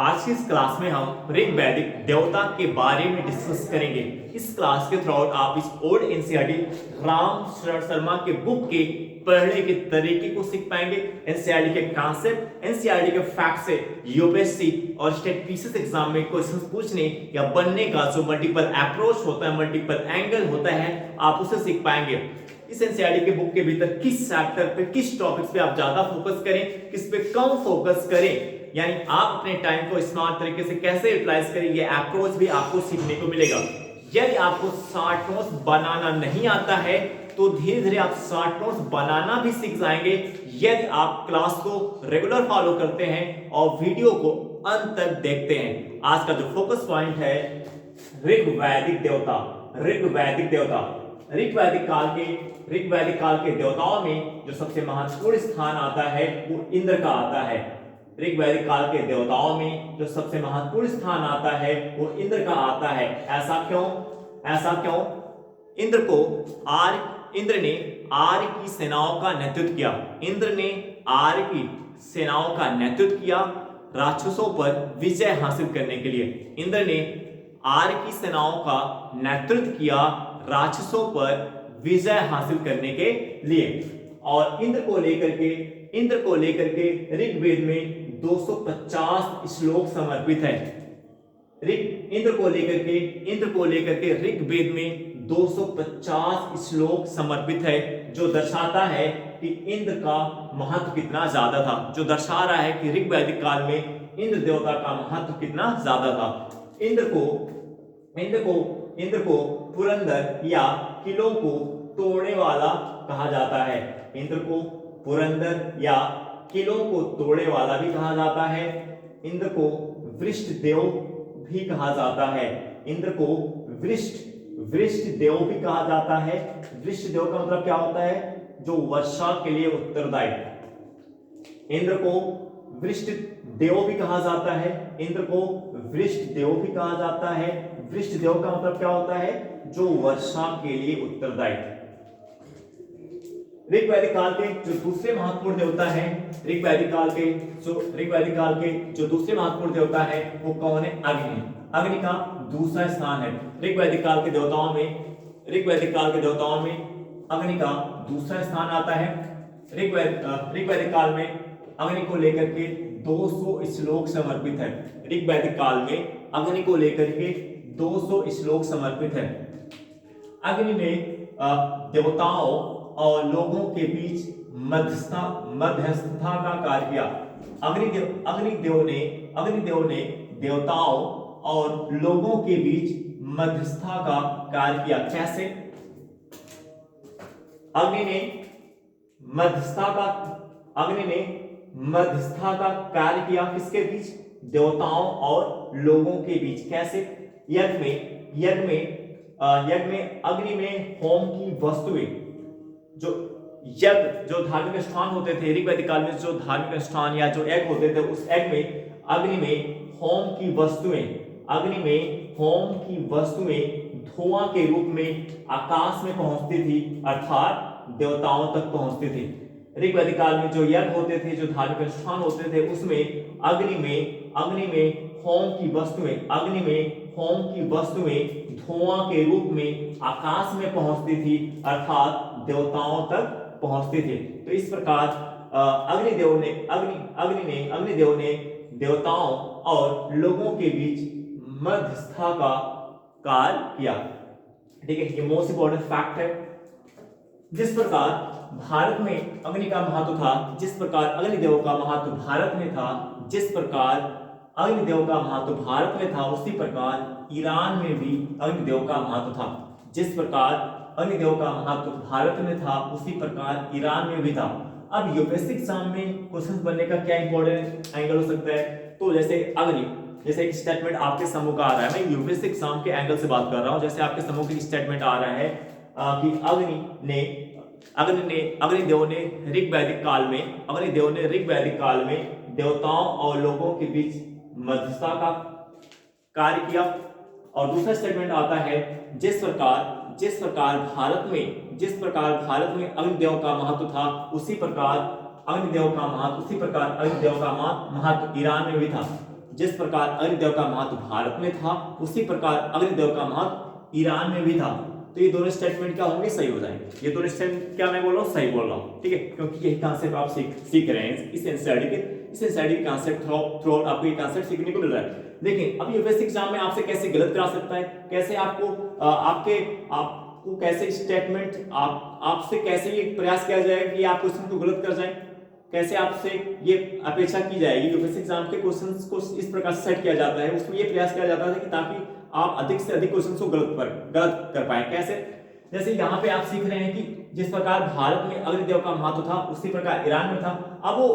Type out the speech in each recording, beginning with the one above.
आज की इस क्लास में हम ऋग्वैदिक देवता के बारे में डिस्कस करेंगे। इस क्लास के थ्रू आउट आप इस ओल्ड एनसीईआरटी राम शरण शर्मा के बुक के पढ़ने के तरीके को सीख पाएंगे। एनसीईआरटी के कॉन्सेप्ट, एनसीईआरटी के फैक्ट से यूपीएससी और स्टेट पीसीएस एग्जाम में क्वेश्चंस पूछने या बनने का जो मल्टीपल अप्रोच होता है, मल्टीपल एंगल होता है, आप उसे सीख पाएंगे। इस एनसीईआरटी के बुक के भीतर किस चैप्टर पे, किस टॉपिक्स पे आप ज्यादा फोकस करें, किस पे कम फोकस करें, यानी आप अपने टाइम को स्मार्ट तरीके से कैसे यूटिलाइज करें, ये अप्रोच भी आपको सीखने को मिलेगा। यदि आपको शॉर्ट नोट्स बनाना नहीं आता है तो धीरे धीरे आप शॉर्ट नोट्स बनाना भी सीख जाएंगे, यदि आप क्लास को रेगुलर फॉलो करते हैं और वीडियो को अंत तक देखते हैं। आज का जो फोकस पॉइंट है ऋग्वैदिक देवता। ऋग्वैदिक देवता ऋग्वैदिक काल के देवताओं में जो सबसे महत्वपूर्ण स्थान आता है वो इंद्र का आता है। ऋग्वैदिक काल के देवताओं में जो सबसे महत्वपूर्ण स्थान आता है वो इंद्र का आता है। ऐसा क्यों? इंद्र ने आर्य की सेनाओं का नेतृत्व किया। इंद्र ने आर्य की सेनाओं का नेतृत्व किया राक्षसों पर विजय हासिल करने के लिए। इंद्र ने आर्य की सेनाओं का नेतृत्व किया राक्षसों पर विजय हासिल करने के लिए। और इंद्र को लेकर के ऋग्वेद में 250 श्लोक समर्पित है। इंद्र को लेकर के ऋग्वेद में 250 श्लोक समर्पित है, जो दर्शाता है कि इंद्र का महत्व कितना ज्यादा था, जो दर्शा रहा है कि ऋग्वैदिक काल में इंद्र देवता का महत्व कितना ज्यादा था। इंद्र को पुरंदर या किलों को तोड़ने वाला कहा जाता है। इंद्र को पुरंदर या किलों को तोड़ने वाला भी कहा जाता है। इंद्र को वृष्ट देव भी कहा जाता है। इंद्र को वृष्ट देव भी कहा जाता है। वृष्ट देव का मतलब क्या होता है? जो वर्षा के लिए उत्तरदायी। इंद्र को वृष्ट देव भी कहा जाता है। इंद्र को वृष्ट देव भी कहा जाता है। वृष्ट देव का मतलब क्या होता है? जो वर्षा के लिए उत्तरदायी। ऋग्वैदिक काल के जो दूसरे महत्वपूर्ण देवता हैं, ऋग्वैदिक काल के जो दूसरे महत्वपूर्ण देवता है वो कौन है? अग्नि का दूसरा स्थान है। ऋग्वैदिक काल के देवताओं में अग्नि का दूसरा स्थान आता है। ऋग्वैदिक काल में अग्नि को लेकर के 200 श्लोक समर्पित है। ऋग्वैदिक काल में अग्नि को लेकर के 200 श्लोक समर्पित है। अग्नि ने देवताओं और लोगों के बीच मध्यस्थता का कार्य किया। अग्निदेव ने देवताओं और लोगों के बीच मध्यस्थता का कार्य किया। कैसे? अग्नि ने मध्यस्थता का कार्य किया किसके बीच? देवताओं और लोगों के बीच। कैसे? यज्ञ में अग्नि में होम की वस्तुएं, जो धार्मिक अनुष्ठान होते थे ऋग्वैदिक काल में, जो धार्मिक अनुष्ठान या जो यज्ञ होते थे, उस यज्ञ में अग्नि में होम की वस्तुएं धुआं के रूप में आकाश में पहुंचती थी, अर्थात देवताओं तक पहुंचती थी। ऋग्वैदिक काल में जो यज्ञ होते थे, जो धार्मिक अनुष्ठान होते थे, उसमें अग्नि में होम की वस्तुएं धुआं के रूप में आकाश में पहुंचती थी, अर्थात देवताओं तक पहुंचती थी। तो इस प्रकार अग्निदेव ने देवताओं और लोगों के बीच मध्यस्थता का कार्य किया। ठीक है, ये मोस्ट इंपॉर्टेंट फैक्ट है। जिस प्रकार भारत में अग्नि का महत्व था, जिस प्रकार अग्निदेव का महत्व भारत में था, उसी प्रकार ईरान में भी अग्निदेव का महत्व था। जिस प्रकार अग्निदेव का महत्व भारत में था, उसी प्रकार ईरान में भी था। अब यूपीएससी एग्जाम में क्वेश्चन बनने का क्या इंपॉर्टेंट एंगल हो सकता है? तो जैसे एक स्टेटमेंट आपके समूह का आ रहा है, मैं यूपीएससी एग्जाम के एंगल से बात कर रहा हूं। जैसे आपके समूह की स्टेटमेंट आ रहा है कि अग्निदेव ने ऋग्वैदिक काल में देवताओं और लोगों के बीच मध्यस्थता का कार्य किया। और दूसरा स्टेटमेंट आता है, जिस प्रकार भारत में अग्निदेव का महत्व था, उसी प्रकार अग्निदेव का महत्व ईरान में भी था। जिस प्रकार अग्निदेव का महत्व भारत में था उसी प्रकार अग्निदेव का महत्व ईरान में भी था। तो ये दोनों स्टेटमेंट क्या होंगे, सही हो जाएंगे। ये दोनों स्टेटमेंट क्या मैं बोल रहा हूँ, सही बोल रहा हूँ, ठीक है, क्योंकि यही कॉन्सेप्ट आप सीख रहे हैं इस एनसीईआरटी के कॉन्सेप्ट थ्रू आउट आपको ये कॉन्सेप्ट सीखने को मिल रहा है। लेकिन अब यूपीएससी एग्जाम में आपसे कैसे गलत करा सकता है, कैसे आपको कैसे स्टेटमेंट आपसे कैसे ये प्रयास किया जाएगा कि आप क्वेश्चन को गलत कर जाएं, कैसे आपसे ये अपेक्षा की जाएगी। यूपीएससी एग्जाम के क्वेश्चंस को इस प्रकार से सेट किया जाता है, उसमें ये प्रयास किया जाता है कि ताकि आप अधिक से अधिक क्वेश्चंस को गलत कर पाए। कैसे, जैसे यहाँ पे आप सीख रहे हैं कि जिस प्रकार भारत में अग्निदेव का महत्व था उसी प्रकार ईरान में था। अब वो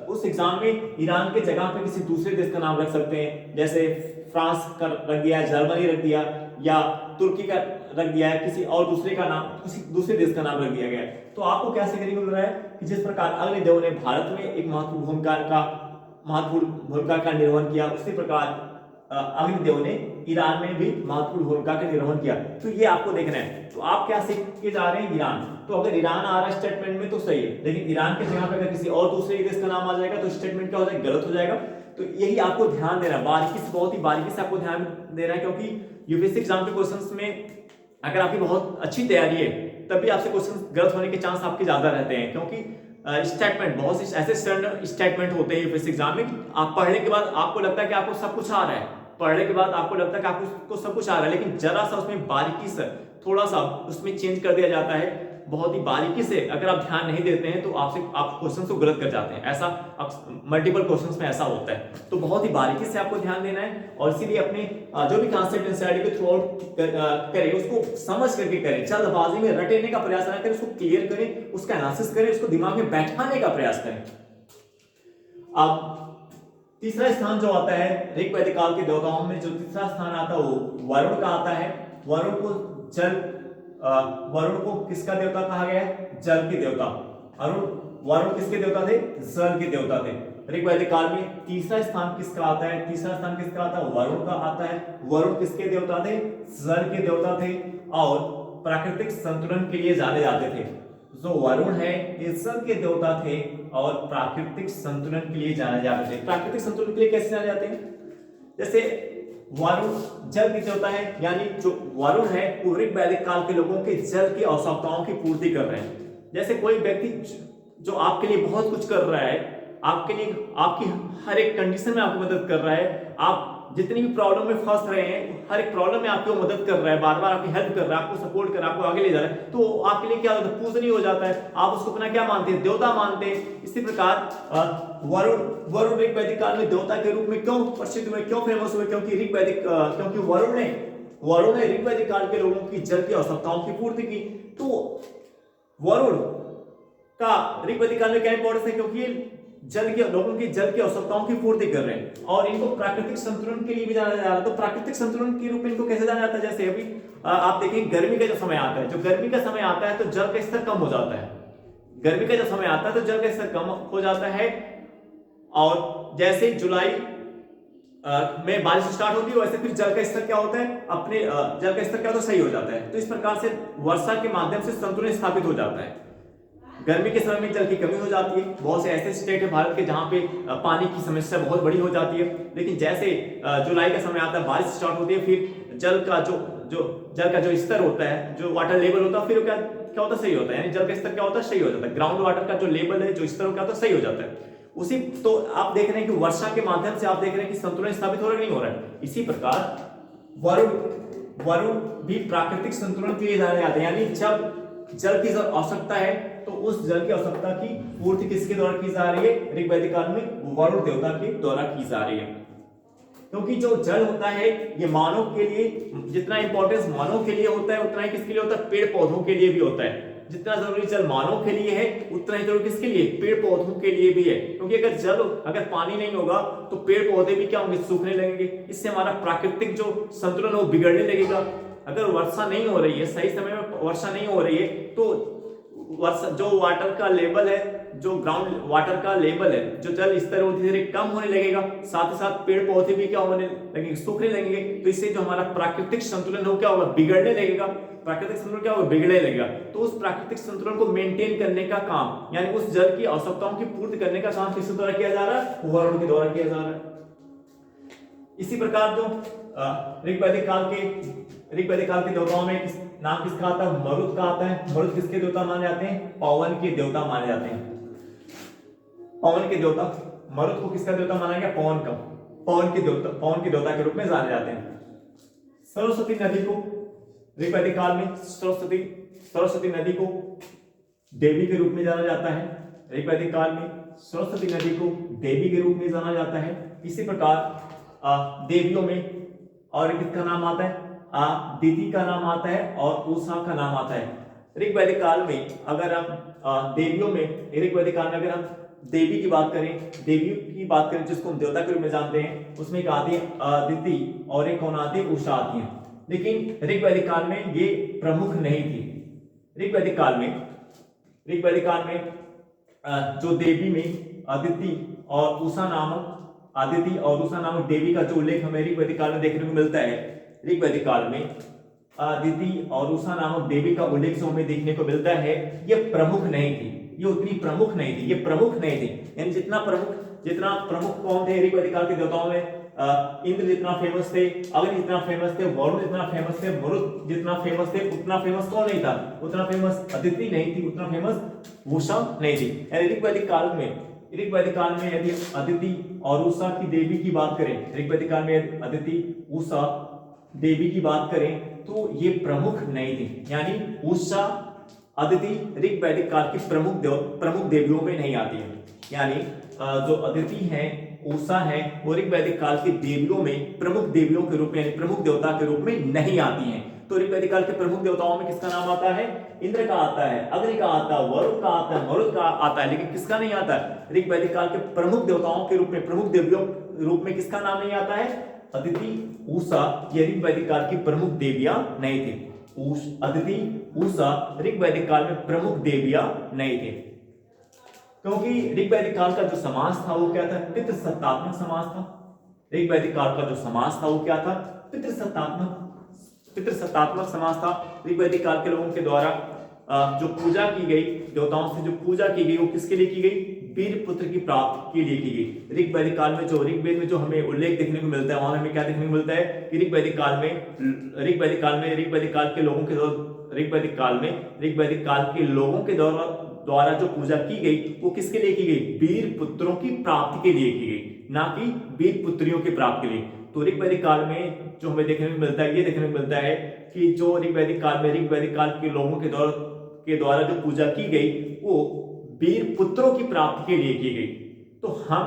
उस एग्जाम में ईरान के जगह पे किसी दूसरे देश का नाम रख सकते हैं, जैसे फ्रांस का रख दिया, जर्मनी रख दिया, या तुर्की का रख दिया है, किसी और दूसरे का नाम, किसी दूसरे देश का नाम रख दिया गया है। तो आपको क्या सीखने को मिल रहा है कि जिस प्रकार अग्निदेव ने भारत में एक महत्वपूर्ण भूमिका का निर्वहन किया उसी प्रकार अग्निदेव ने ईरान में भी महत्वपूर्ण भूमिका का निर्वहन किया। तो ये आपको देखना है। तो आप क्या सीख के जा रहे हैं, ईरान। तो अगर ईरान आ रहा है स्टेटमेंट में तो सही है, लेकिन ईरान के जगह पे अगर किसी और दूसरे देश का नाम आ जाएगा तो स्टेटमेंट क्या हो जाएगा, गलत हो जाएगा। तो यही आपको ध्यान देना है, बारीकी से, बहुत ही बारीकी से आपको ध्यान देना है, क्योंकि यूपीएससी एग्जाम के क्वेश्चंस में अगर आपकी बहुत अच्छी तैयारी है तब भी आपसे क्वेश्चन गलत होने के चांस आपके ज्यादा रहते हैं, क्योंकि स्टेटमेंट बहुत से ऐसे स्टेटमेंट होते हैं यूपीएससी एग्जाम में कि आप पढ़ने के बाद आपको लगता है कि आपको सब कुछ आ रहा है, पढ़ने के बाद आपको लगता है कि आपको सब कुछ आ रहा है, लेकिन जरा सा उसमें बारीकी से थोड़ा सा उसमें चेंज कर दिया जाता है, बहुत ही बारीकी से। अगर आप ध्यान नहीं देते हैं तो आप क्वेश्चन को गलत कर जाते हैं। ऐसा मल्टीपल क्वेश्चंस में ऐसा होता है। तो बहुत ही बारीकी से आपको ध्यान देना है, और इसीलिए अपने जो भी कॉन्सेप्ट एनसीईआरटी के थ्रू आउट करें उसको समझ करके करें, जल्दबाजी में रटने का प्रयास ना करें, उसको क्लियर करें, उसका एनालिसिस करें, उसको दिमाग में बैठाने का प्रयास करें। अब तीसरा स्थान जो आता है ऋग वैदिक काल के देवताओं में, जो तीसरा स्थान आता है वो वरुण का आता है। वरुण को किसका देवता कहा गया है, जल के देवता। वरुण किसके देवता थे, जल के देवता थे। ऋग वैदिक काल में तीसरा स्थान किसका आता है, तीसरा स्थान किसका आता है, वरुण का आता है। वरुण किसके देवता थे, जल के देवता थे, और प्राकृतिक संतुलन के लिए जाने जाते थे। जो वरुण है ये जल के देवता थे और प्राकृतिक संतुलन के लिए जाने जाते थे। प्राकृतिक संतुलन के लिए कैसे जाने जाते हैं, जैसे वरुण जल के देवता है, यानी जो वरुण है वो ऋग वैदिक काल के लोगों के जल की आवश्यकताओं की पूर्ति कर रहे हैं। जैसे कोई व्यक्ति जो आपके लिए बहुत कुछ कर रहा है, आपके लिए आपकी हर एक कंडीशन में आपकी मदद कर रहा है, आप जितनी भी प्रॉब्लम में फंस रहे हैं हर एक प्रॉब्लम में आपकी मदद कर रहा है, बार बार आपकी हेल्प कर रहा है, आपको सपोर्ट कर रहा है, आपको आगे ले जा रहा है, तो आपके लिए क्या होता है, पूजनीय हो जाता है। आप उसको अपना क्या मानते हैं, देवता मानते हैं। इसी प्रकार वरुण ऋग वैदिक काल में देवता के रूप में क्यों प्रसिद्ध हुए, क्यों फेमस हुए, क्योंकि वरुण ने ऋग वैदिक काल के लोगों की जल की आवश्यकताओं की पूर्ति की। तो वरुण का ऋग वैदिक काल में क्या इंपॉर्टेंस है, क्योंकि लोगों की जल की आवश्यकताओं की पूर्ति कर रहे हैं, और इनको प्राकृतिक संतुलन के लिए भी जाना जा रहा है। तो प्राकृतिक संतुलन के रूप में इनको कैसे जाना जाता है, जैसे अभी आप देखें गर्मी का जो समय आता है, गर्मी का समय आता है तो जल का स्तर कम हो जाता है। गर्मी का जो समय आता है तो जल का स्तर कम हो जाता है, और जैसे जुलाई में बारिश स्टार्ट होती है वैसे फिर जल का स्तर क्या होता है, जल का स्तर क्या होता है, सही हो जाता है। तो इस प्रकार से वर्षा के माध्यम से संतुलन स्थापित हो जाता है। गर्मी के समय में जल की कमी हो जाती है। बहुत से ऐसे स्टेट है भारत के जहां पे पानी की समस्या बहुत बड़ी हो जाती है, लेकिन जैसे जुलाई का समय आता है, बारिश स्टार्ट होती है, फिर जल का जो स्तर होता है, जो वाटर लेवल होता है, फिर क्या होता है, सही होता है। यानी जल का स्तर क्या होता है, सही हो जाता है। ग्राउंड वाटर का जो लेवल है, जो स्तर क्या होता है, सही हो जाता है। उसी तो आप देख रहे हैं कि वर्षा के माध्यम से आप देख रहे हैं कि संतुलन स्थापित हो रहा है, नहीं हो रहा है। इसी प्रकार वरुण भी प्राकृतिक संतुलन के लिए जाने जाते हैं, यानी जब जल की आवश्यकता है तो उस जल की आवश्यकता की पूर्ति किसके द्वारा की जा रही है, ऋग वैदिक काल में वरुण देवता के द्वारा की जा रही है। क्योंकि जो जल होता है ये मानव के लिए, जितना इंपॉर्टेंस मानव के लिए होता है उतना ही किसके लिए होता है, पेड़ पौधों के लिए भी होता है। जितना जरूरी जल मानव के लिए है उतना ही जरूरी किसके लिए, पेड़ पौधों के लिए भी है। क्योंकि अगर पानी नहीं होगा तो पेड़ पौधे भी क्या होंगे, सूखने लगेंगे। इससे हमारा प्राकृतिक जो संतुलन है वो बिगड़ने लगेगा। अगर वर्षा नहीं हो रही है, सही समय में वर्षा नहीं हो रही है, तो जो वाटर का लेवल है, जो ग्राउंड वाटर का लेवल है, जो जल स्तर है वो धीरे धीरे कम होने लगेगा। साथ ही साथ पेड़ पौधे भी क्या होने लगेंगे, सूखने लगेंगे। तो इससे जो हमारा प्राकृतिक संतुलन हो क्या होगा, बिगड़ने लगेगा। प्राकृतिक संतुलन क्या होगा, बिगड़ने लगेगा। तो उस प्राकृतिक संतुलन को मेंटेन करने का काम, यानी उस जल की आवश्यकताओं की पूर्ति करने का काम किसके द्वारा किया जा रहा है, वरुण के द्वारा किया जा रहा है। इसी प्रकार जो ऋग्वैदिक काल के देवताओं में नाम किसका आता है? मरुत का आता है। मरुत किसके देवता माने जाते हैं? पवन के देवता माने जाते हैं। पवन के देवता, मरुत को किसका देवता माना गया? पवन का। पवन के देवता के रूप में जाने जाते हैं। सरस्वती नदी को ऋग्वैदिक काल में सरस्वती नदी को देवी के रूप में जाना जाता है। ऋग्वैदिक काल में सरस्वती नदी को देवी के रूप में जाना जाता है। इसी प्रकार देवियों में और किसका नाम आता है? दिति का नाम आता है और उषा का नाम आता है। ऋग्वैदिक काल में अगर हम देवियों में ऋग्वैदिक काल में अगर हम देवी की बात करें जिसको हम देवता के रूप में जानते हैं, उसमें एक आती है दिति और एक कौन आती है? उषा आती है। लेकिन ऋग्वैदिक काल में ये प्रमुख नहीं थी। ऋग्वैदिक काल में जो देवी में अदिति और उषा नामक देवी का जो उल्लेख हमें ऋग्वैदिक काल में देखने को मिलता है, ऋग्वैदिक काल में अदिति और उषा नामक देवी का उल्लेख जो हमें देखने को मिलता है, ये प्रमुख नहीं थी, ये उतनी प्रमुख नहीं थी, ये प्रमुख नहीं थी। यानी जितना प्रमुख कौन थे ऋग्वैदिक काल के देवताओं में? इंद्र जितना फेमस थे, अग्नि जितना फेमस थे, वरुण जितना फेमस थे, मरुत जितना फेमस थे, उतना फेमस कौन नहीं था? उतना फेमस अदिति नहीं थी, उतना फेमस उषा नहीं थी। यानी ऋग्वैदिक काल में यदि अदिति और उषा की देवी की बात करें, ऋग्वैदिक काल में अदिति उषा देवी की बात करें तो ये प्रमुख नहीं थी। यानी उषा अदिति ऋग्वैदिक काल की प्रमुख देवियों में नहीं आती है। यानी जो अदिति है, उषा है, वो ऋग्वैदिक काल की देवियों में प्रमुख देवियों के रूप में यानी प्रमुख देवता के रूप में नहीं आती हैं। तो ऋग्वैदिक काल के प्रमुख देवताओं में किसका नाम आता है? इंद्र का आता है, अग्नि का आता है, वरुण का आता है, मरुत का आता है, लेकिन किसका नहीं आता है? ऋग्वैदिक काल के प्रमुख देवताओं के रूप में, प्रमुख देवियों रूप में किसका नाम नहीं आता है? अदिति, उषा ये ऋग्वैदिक काल की प्रमुख देवियां नहीं थी। अदिति, उषा ऋग्वैदिक काल में प्रमुख देवियां नहीं थे, क्योंकि ऋग्वैदिक काल का जो समाज था वो क्या था? पितृसत्तात्मक समाज था। ऋग्वैदिक काल का जो समाज था वो क्या था? पितृसत्तात्मक समाज था। ऋग्वैदिक काल के लोगों के द्वारा जो पूजा की गई, देवताओं से जो पूजा की गई, वो किसके लिए की गई? वीर पुत्र की प्राप्ति के लिए की गई। ऋग्वैदिक काल में ऋग्वेद में जो हमें उल्लेख देखने को मिलता है, वहां हमें क्या देखने को मिलता है कि ऋग्वैदिक काल के लोगों के द्वारा जो पूजा की गई वो किसके लिए की गई? वीर पुत्रों की प्राप्ति के लिए की गई, ना कि वीर पुत्रियों की प्राप्ति के लिए। तो ऋग्वैदिक काल में जो हमें देखने को मिलता है, ये देखने को मिलता है कि जो ऋग्वैदिक काल के लोगों के द्वारा जो पूजा की गई वो वीर पुत्रों की प्राप्ति के लिए की गई। तो हम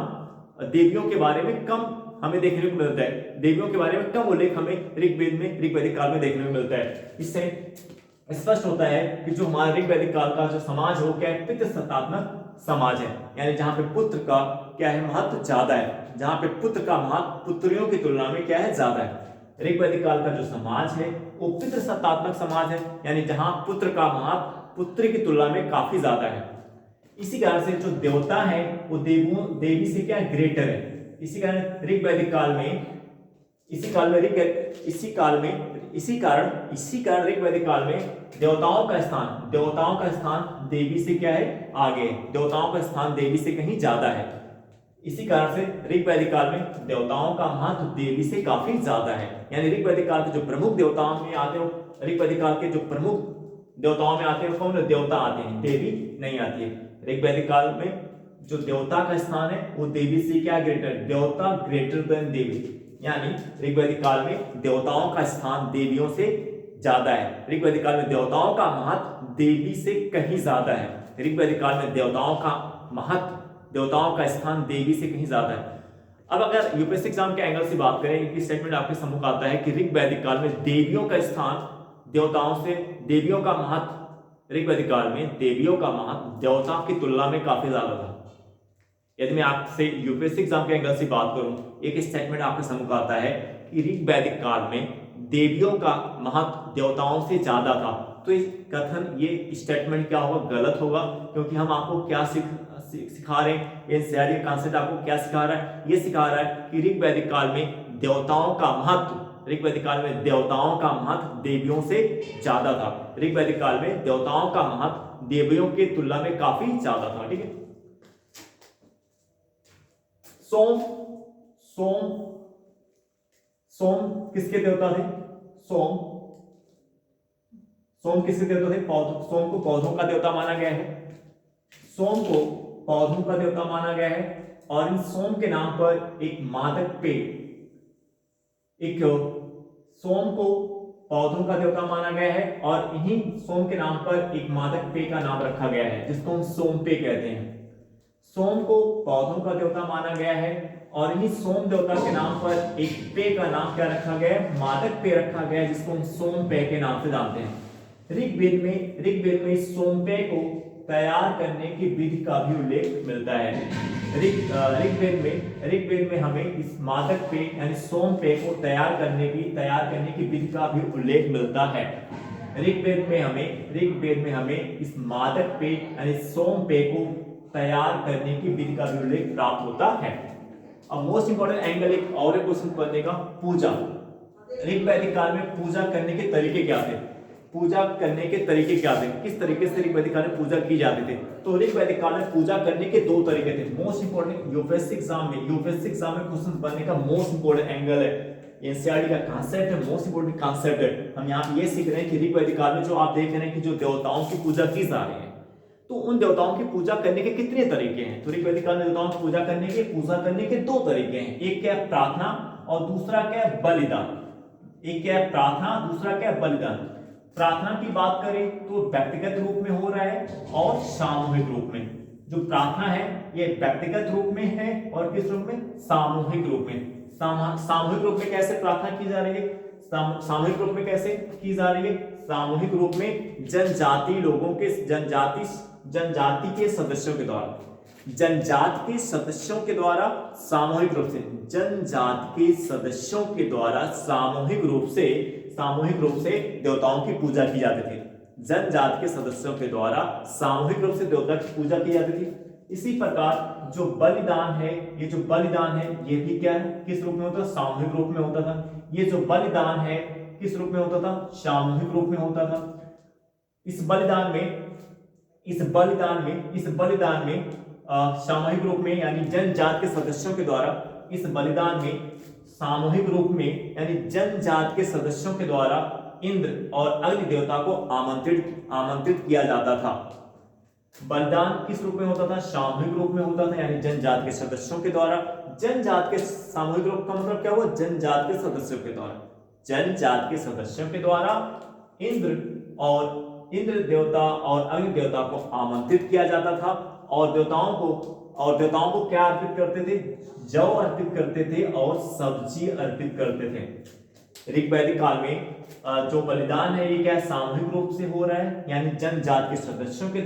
देवियों के बारे में कम हमें देखने को मिलता है, देवियों के बारे में कम उल्लेख हमें ऋग्वैदिक काल में देखने को मिलता है। इससे स्पष्ट होता है कि जो हमारा ऋग्वैदिक काल का जो समाज है वो क्या है? पितृसत्तात्मक समाज है। यानी जहां पे पुत्र का क्या है? महत्व ज्यादा है, जहां पे पुत्र का महत्व पुत्रियों की तुलना में क्या है? ज्यादा है। ऋग्वैदिक काल का जो समाज है वो पितृसत्तात्मक समाज है, यानी जहां पुत्र का महत्व पुत्री की तुलना में काफी ज्यादा है। इसी कारण से जो देवता है वो देवी से क्या ग्रेटर है। इसी कारण ऋग्वैदिक काल में इसी कारण ऋग्वैदिक काल में देवताओं का स्थान देवी से क्या है? आगे है। देवताओं का स्थान देवी से कहीं ज्यादा है। इसी कारण से ऋग्वैदिक काल में देवताओं का महत्व देवी से काफी ज्यादा है। यानी ऋग्वैदिक काल के जो प्रमुख देवताओं में आते हो, ऋग्वैदिक काल के जो प्रमुख देवताओं में आते हैं कौन? देवता आते हैं, देवी नहीं आती है। ऋग्वैदिक काल में जो देवता का स्थान है वो देवी से क्या ग्रेटर? देवता ग्रेटर देन देवी। यानी ऋग्वैदिक काल में देवताओं का स्थान देवियों से ज्यादा है। ऋग्वैदिक काल में देवताओं का महत्व देवी से कहीं ज्यादा है। ऋग्वैदिक काल में देवताओं का स्थान देवी से कहीं ज्यादा है। अब अगर यूपीएससी एग्जाम के एंगल से बात करें, एक स्टेटमेंट आपके सम्मुख आता है कि ऋग्वैदिक काल में देवियों का स्थान देवताओं से, देवियों का महत्व ऋग्वैदिक काल में देवियों का महत्व देवता की तुलना में काफी ज्यादा था। यदि मैं आपसे यूपीएससी एग्जाम के एंगल से बात करूं, एक स्टेटमेंट आपके सम्मुख आता है कि ऋग्वैदिक काल में देवियों का महत्व देवताओं से ज्यादा था। तो इस कथन, ये स्टेटमेंट क्या होगा? गलत होगा, क्योंकि हम आपको क्या सिखा रहे हैं? ये सारे कॉन्सेप्ट आपको क्या सिखा रहा है? ये सिखा रहा है कि ऋग्वैदिक काल में देवताओं का महत्व देवियों से ज्यादा था। ऋग्वैदिक काल में देवताओं का महत्व देवियों की तुलना में काफी ज्यादा था। ठीक है। सोम सोम किसके देवता थे? सोम सोम किसके देवता थे? पौधों। सोम को पौधों का देवता माना गया है। सोम को पौधों का देवता माना गया है और इन सोम के नाम पर एक मादक पेय, एक सोम को पौधों का देवता माना गया है और इन्हीं सोम के नाम पर एक मादक पेय का नाम रखा गया है जिसको हम सोम पेय कहते हैं। सोम को पौधों का देवता माना गया है और इन्हीं सोम देवता के नाम पर एक पेय का नाम क्या रखा गया है? मादक पेय रखा गया है जिसको हम सोम पेय के नाम से जानते हैं। ऋग्वेद में सोम पेय को तैयार करने की विधि का भी उल्लेख मिलता है। ऋग्वेद में हमें इस मादक पेय यानी सोम पेय को तैयार करने की विधि का भी उल्लेख मिलता है। ऋग्वेद में हमें इस मादक पेय यानी सोम पेय को तैयार करने की विधि का भी उल्लेख प्राप्त होता है। अब मोस्ट इंपोर्टेंट एंगल एक और क्वेश्चन पढ़ने का, पूजा। ऋग्वैदिक काल में पूजा करने के तरीके क्या थे? किस तरीके से ऋग्वैदिक काल में पूजा की जाती थी? तो ऋग्वैदिक काल में पूजा करने के दो तरीके थे। मोस्ट इंपोर्टेंट यूपीएससी एग्जाम में क्वेश्चन बनने का मोस्ट इंपोर्टेंट एंगल है। एनसीईआरटी का कांसेप्ट है, मोस्ट इंपोर्टेंट कांसेप्ट है। हम यहाँ ये सीख रहे हैं कि ऋग्वैदिक काल में जो आप देख रहे हैं कि जो देवताओं की पूजा की जा रही है, तो उन देवताओं की पूजा करने के कितने तरीके हैं? तो ऋग्वैदिक काल में देवताओं की पूजा करने के दो तरीके हैं। एक क्या है? प्रार्थना और दूसरा क्या है? बलिदान। एक क्या है? प्रार्थना, दूसरा क्या है? बलिदान। प्रार्थना की बात करें तो व्यक्तिगत रूप में हो रहा है और सामूहिक रूप में। जो प्रार्थना है ये व्यक्तिगत रूप में है और किस रूप में? सामूहिक रूप में। सामूहिक रूप में कैसे प्रार्थना की जा रही है? सामूहिक रूप में कैसे की जा रही है? सामूहिक रूप में जनजाति लोगों के जनजाति के सदस्यों के द्वारा सामूहिक रूप से जनजाति के सदस्यों के द्वारा सामूहिक रूप से देवताओं की पूजा की जाती थी। जनजाति के सदस्यों के द्वारा सामूहिक रूप से देवता की पूजा की जाती थी। इसी प्रकार जो बलिदान है ये भी क्या है? किस रूप में होता था? सामूहिक रूप में होता था। ये जो बलिदान है किस रूप में होता था? सामूहिक रूप में होता था। इस बलिदान में सामूहिक रूप में यानी जनजाति के सदस्यों के द्वारा, इस बलिदान में सामूहिक रूप में यानी जनजाति के सदस्यों के द्वारा इंद्र और अग्नि देवता को आमंत्रित किया जाता था। बलिदान किस रूप में होता था? सामूहिक रूप में होता था यानी जनजाति के सदस्यों के द्वारा। जनजाति के सामूहिक रूप का मतलब क्या हुआ? जनजाति के सदस्यों के द्वारा इंद्र देवता और अग्नि देवता को आमंत्रित किया जाता था और देवताओं को क्या अर्पित करते थे? जौ अर्पित करते थे और सब्जी अर्पित करते थे। ऋग्वैदिक काल में जो बलिदान है ये क्या सामूहिक रूप से हो रहा है यानी जनजाति के सदस्यों के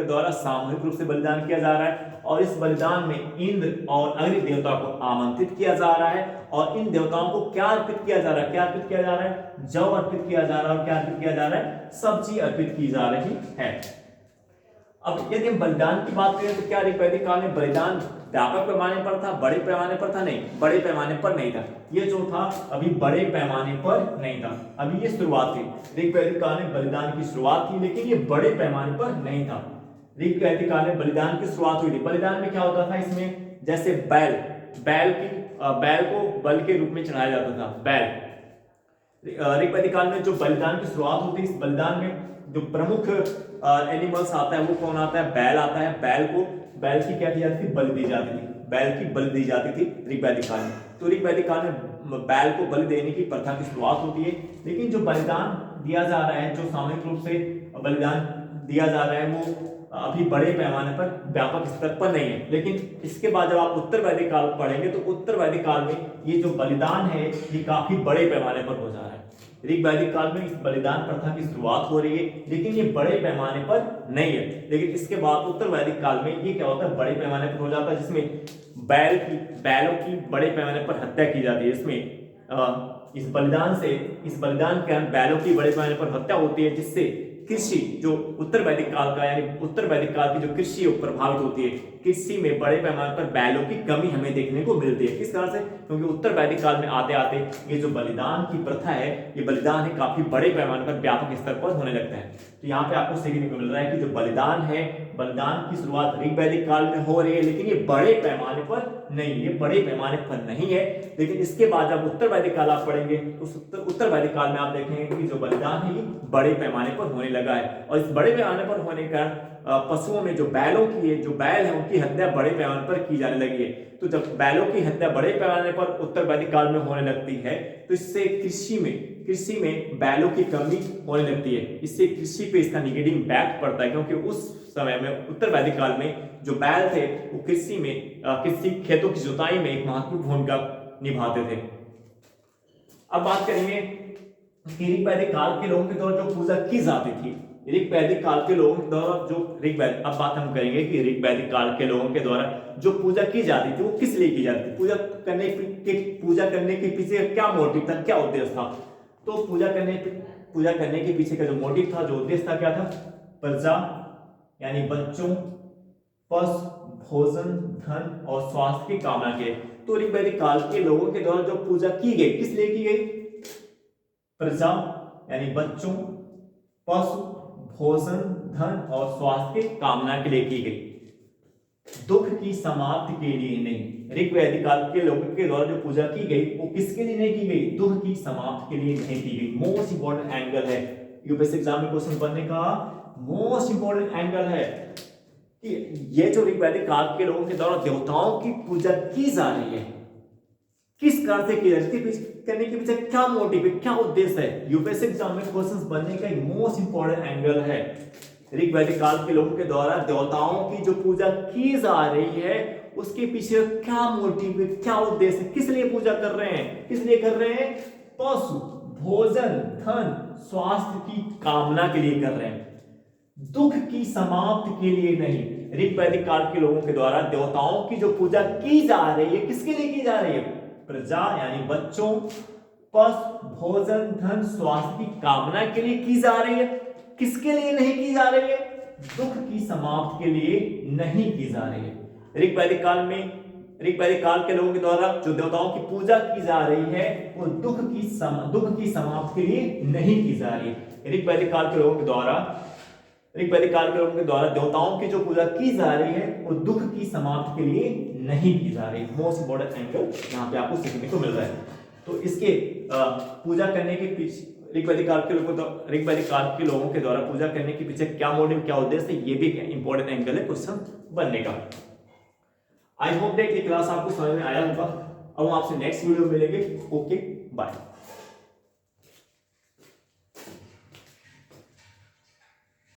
द्वारा सामूहिक रूप से बलिदान किया जा रहा है और इस बलिदान में इंद्र और अग्नि देवता को आमंत्रित किया जा रहा है और इन देवताओं को क्या अर्पित किया जा रहा है? जौ अर्पित किया जा रहा है और क्या अर्पित किया जा रहा है? सब्जी अर्पित की जा रही है। अब यदि हम बलिदान की बात करें तो क्या ऋग्वैदिक काल में बलिदान व्यापक पैमाने पर था? बड़े पैमाने पर था? नहीं, बड़े पैमाने पर नहीं था। ये जो था अभी बड़े पैमाने पर नहीं था, अभी ये शुरुआत थी। ऋग्वैदिक काल में बलिदान की शुरुआत थी लेकिन ये बड़े पैमाने पर नहीं था। ऋग्वैदिक काल में बलिदान की शुरुआत हुई थी। बलिदान में क्या होता था? इसमें जैसे बैल को बल के रूप में चढ़ाया जाता था। बैल ऋग्वैदिक काल में जो बलिदान की शुरुआत होती है, इस बलिदान में जो प्रमुख एनिमल्स आता है वो कौन आता है? बैल आता है। बैल की क्या की जाती थी? बलि दी जाती थी ऋग्वैदिक काल में। तो ऋग्वैदिक काल में बैल को बलि देने की प्रथा की शुरुआत होती है। लेकिन जो बलिदान दिया जा रहा है, जो सामूहिक रूप से बलिदान दिया जा रहा है वो अभी बड़े पैमाने पर व्यापक स्तर पर नहीं है। लेकिन इसके बाद जब आप उत्तर वैदिक काल पढ़ेंगे तो उत्तर वैदिक काल में ये जो बलिदान है ये काफी बड़े पैमाने पर हो जा रहा है। ऋग्वैदिक काल में इस बलिदान प्रथा की शुरुआत हो रही है लेकिन ये बड़े पैमाने पर नहीं है। लेकिन इसके बाद उत्तर वैदिक काल में ये क्या होता है? बड़े पैमाने पर हो जाता है, जिसमें बैलों की बड़े पैमाने पर हत्या की जाती है। इसमें इस बलिदान के बैलों की बड़े पैमाने पर हत्या होती है, जिससे कृषि जो उत्तर वैदिक काल का यानी उत्तर वैदिक काल की जो कृषि प्रभावित होती है। कृषि में बड़े पैमाने पर बैलों की कमी हमें देखने को मिलती है। किस कारण से? क्योंकि उत्तर वैदिक काल में आते आते ये जो बलिदान की प्रथा है, ये बलिदान है काफी बड़े पैमाने पर व्यापक स्तर पर होने लगता है। तो यहाँ पे आपको सीखने को मिल रहा है कि जो बलिदान है बलिदान की शुरुआत ऋग वैदिक काल में हो रही है, लेकिन ये बड़े पैमाने पर नहीं, ये बड़े पैमाने पर नहीं है। लेकिन इसके बाद जब उत्तर वैदिक काल आप पढ़ेंगे तो उत्तर वैदिक काल में आप देखेंगे कि जो बलिदान है ये बड़े पैमाने पर होने लगा है। और इस बड़े पैमाने पर होने के कारण पशुओं में जो बैलों की जो बैल है उनकी हत्या बड़े पैमाने पर की जाने लगी है। तो जब बैलों की हत्या बड़े पैमाने पर उत्तर वैदिक काल में होने लगती है तो इससे कृषि में बैलों की कमी होने लगती है। इससे कृषि पे इसका निगेटिव इम्पैक्ट पड़ता है, क्योंकि उस समय में उत्तर वैदिक काल में जो बैल थे वो कृषि खेतों की जुताई में एक महत्वपूर्ण भूमिका निभाते थे। अब बात करेंगे ऋग वैदिक काल के लोगों के द्वारा जो पूजा की जाती थी, ऋग वैदिक काल के लोगों के द्वारा जो अब बात हम करेंगे कि ऋग वैदिक काल के लोगों के द्वारा जो पूजा की जाती थी वो किस लिए की जाती थी, पूजा करने के पीछे क्या मोटिव था, क्या उद्देश्य था। तो पूजा करने के पीछे का जो मोटिव था, जो उद्देश्य था, क्या था, प्रजा यानी बच्चों, पशु, भोजन, धन और स्वास्थ्य की कामना के। तो ऋग वैदिक काल के लोगों के द्वारा जो पूजा की गई किस लिए की गई, प्रजा यानी बच्चों, पशु, भोजन, धन और स्वास्थ्य की कामना के लिए की गई, दुख की समाप्ति के लिए नहीं। ऋग वैदिक काल के लोगों के द्वारा जो पूजा की गई वो किसके लिए नहीं की गई, दुख की समाप्ति के लिए नहीं की गई। मोस्ट इंपॉर्टेंट एंगल है, यूपीएससी एग्जाम में क्वेश्चन बनने का मोस्ट इंपॉर्टेंट एंगल है कि ये जो ऋग वैदिक काल के लोगों के द्वारा देवताओं की पूजा की जा रही है किस कारण से की जा रही है, करने के पीछे क्या मोटिव है, क्या उद्देश्य है। यूपीएससी एग्जाम में क्वेश्चंस बनने का एक मोस्ट इंपॉर्टेंट एंगल है। ऋग वैदिक काल के लोगों के द्वारा देवताओं की जो पूजा की जा रही है उसके पीछे क्या मोटिव है, क्या उद्देश्य है, किस लिए पूजा कर रहे हैं, किस लिए कर रहे हैं, पशु, भोजन, धन, स्वास्थ्य की कामना के लिए कर रहे हैं, दुख की समाप्ति के लिए नहीं। ऋग वैदिक काल के लोगों के द्वारा देवताओं की जो पूजा की जा रही है किसके लिए की जा रही है, प्रजा यानी बच्चों, पशु, भोजन, धन, स्वास्थ्य की कामना के लिए की जा रही है। किसके लिए नहीं की जा रही है, दुख की समाप्ति के लिए नहीं की जा रही है। ऋग वैदिक काल के लोगों के द्वारा जो देवताओं की पूजा की जा रही है वो दुख की समाप्ति के लिए नहीं की जा रही है। ऋग वैदिक काल के लोगों के द्वारा देवताओं की जो पूजा की जा रही है वो दुख की समाप्ति के लिए नहीं की जा रही। मोस्ट इंपॉर्टेंट एंगल यहाँ पे आपको सीखने को मिल रहा है। तो इसके पूजा करने के पीछे ऋग वैदिक काल के लोगों के द्वारा पूजा करने के पीछे क्या मोटिव, क्या उद्देश्य है, ये भी इंपॉर्टेंट एंगल है क्वेश्चन बनने का। आई होप दैट ये क्लास आपको समझ में आया होगा। अब हम आपसे नेक्स्ट वीडियो में मिलेंगे। Okay, bye.